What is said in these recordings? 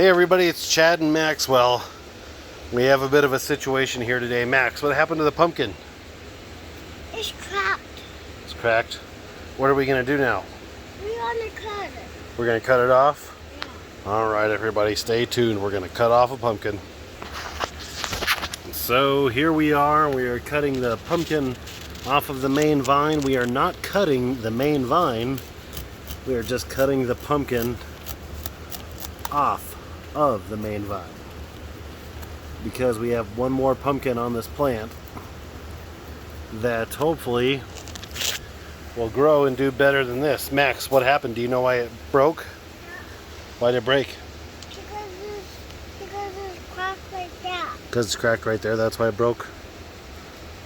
Hey everybody, it's Chad and Maxwell. We have a bit of a situation here today. Max, what happened to the pumpkin? It's cracked. It's cracked. What are we going to do now? We're gonna cut it. We're going to cut it off? Yeah. Alright everybody, stay tuned. We're going to cut off a pumpkin. So here we are cutting the pumpkin off of the main vine. We are not cutting the main vine. We are just cutting the pumpkin off of the main vine, because we have one more pumpkin on this plant that hopefully will grow and do better than this. Max, what happened? Do you know why it broke? Why did it break? Because it's cracked like that. Because it's cracked right there, that's why it broke?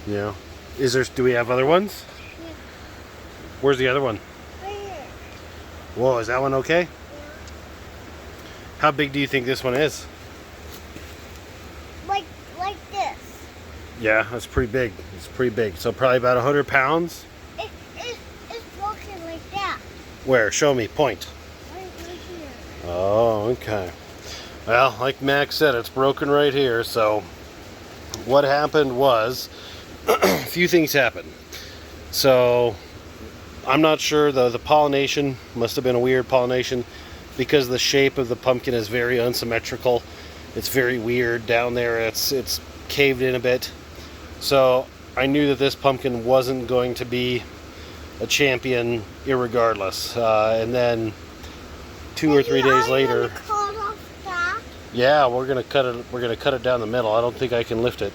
Yeah. Do we have other ones? Yeah. Where's the other one? Right here. Whoa, is that one okay? Yeah. How big do you think this one is? Like this. Yeah, that's pretty big. It's pretty big. So probably about 100 pounds? It's broken like that. Where? Show me. Point. Right here. Oh, okay. Well, like Max said, it's broken right here. So what happened was a few things happened. So I'm not sure, though. The pollination must have been a weird pollination, because the shape of the pumpkin is very unsymmetrical. It's very weird down there. It's caved in a bit. So I knew that this pumpkin wasn't going to be a champion irregardless. And then 2 or 3 days later, Cut off that? yeah, we're gonna cut it. We're gonna cut it down the middle. I don't think I can lift it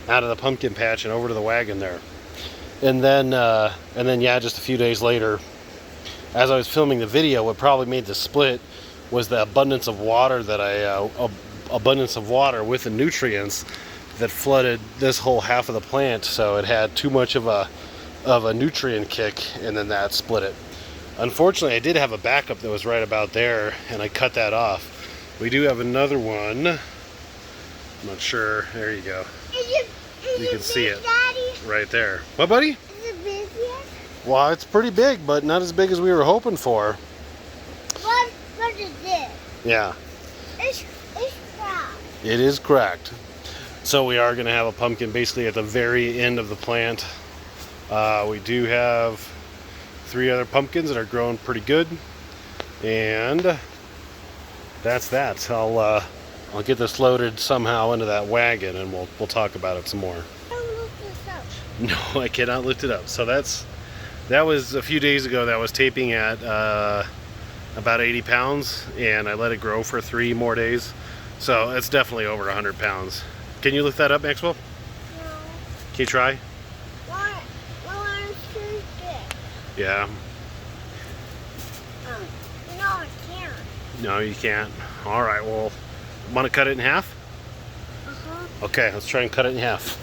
out of the pumpkin patch and over to the wagon there. And then yeah, just a few days later, as I was filming the video, what probably made the split was the abundance of water abundance of water with the nutrients that flooded this whole half of the plant. So it had too much of a nutrient kick, and then that split it. Unfortunately, I did have a backup that was right about there, and I cut that off. We do have another one. I'm not sure. There you go. You can see it right there. What, buddy? Is it big yet? Well, it's pretty big, but not as big as we were hoping for. What is this? Yeah, It's cracked. it is cracked. So we are going to have a pumpkin basically at the very end of the plant. We do have 3 other pumpkins that are growing pretty good, and that's that. I'll get this loaded somehow into that wagon, and we'll talk about it some more. Don't look this up. No, I cannot lift it up. So that was a few days ago. That was taping at about 80 pounds, and I let it grow for 3 more days. So it's definitely over 100 pounds. Can you lift that up, Maxwell? No. Can you try? Why? I'm too big. Yeah. No, I can't. No, you can't. All right, well, want to cut it in half? Uh-huh. Okay, let's try and cut it in half.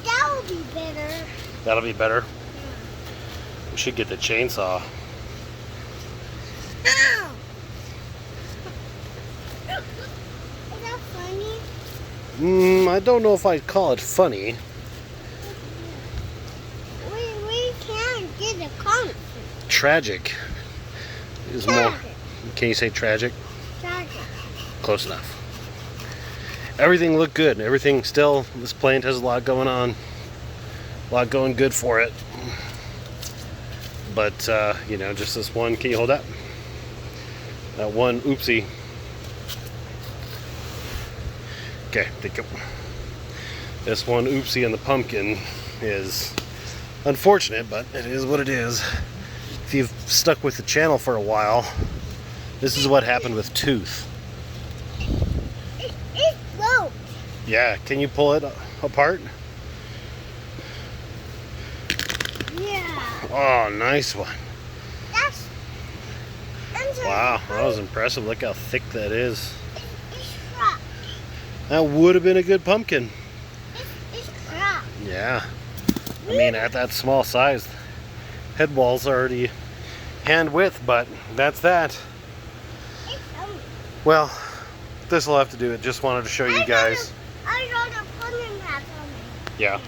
That will be better. That'll be better. Yeah. We should get the chainsaw. Ow! Is that funny? I don't know if I'd call it funny. We can't get a concert. Tragic is more. Tragic. Can you say tragic? Tragic. Close enough. Everything looked good. Everything still, this plant has a lot going on. A lot going good for it. But, just this one. Can you hold that? That one oopsie. Okay, thank you. This one oopsie in the pumpkin is unfortunate, but it is what it is. If you've stuck with the channel for a while, this is what happened with Tooth. It's broke. Yeah, can you pull it apart? Yeah. Oh, nice one. That's Wow, that was impressive. Look how thick that is. It's cracked. That would have been a good pumpkin. It's cracked. Yeah. I mean, at that small size, head wall's already hand width, but that's that. It's Well, this will have to do it. Just wanted to show you guys. I got a pumpkin patch on me. Yeah.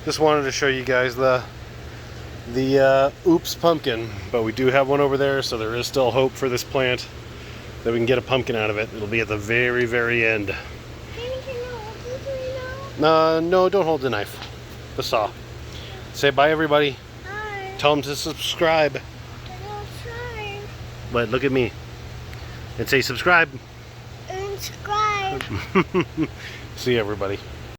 Just wanted to show you guys the the oops pumpkin, but we do have one over there, so there is still hope for this plant that we can get a pumpkin out of it. It'll be at the very, very end. No, don't hold the knife. The saw. Say bye, everybody. Hi. Tell them to subscribe. Try. But look at me and say subscribe. And subscribe. See you, everybody.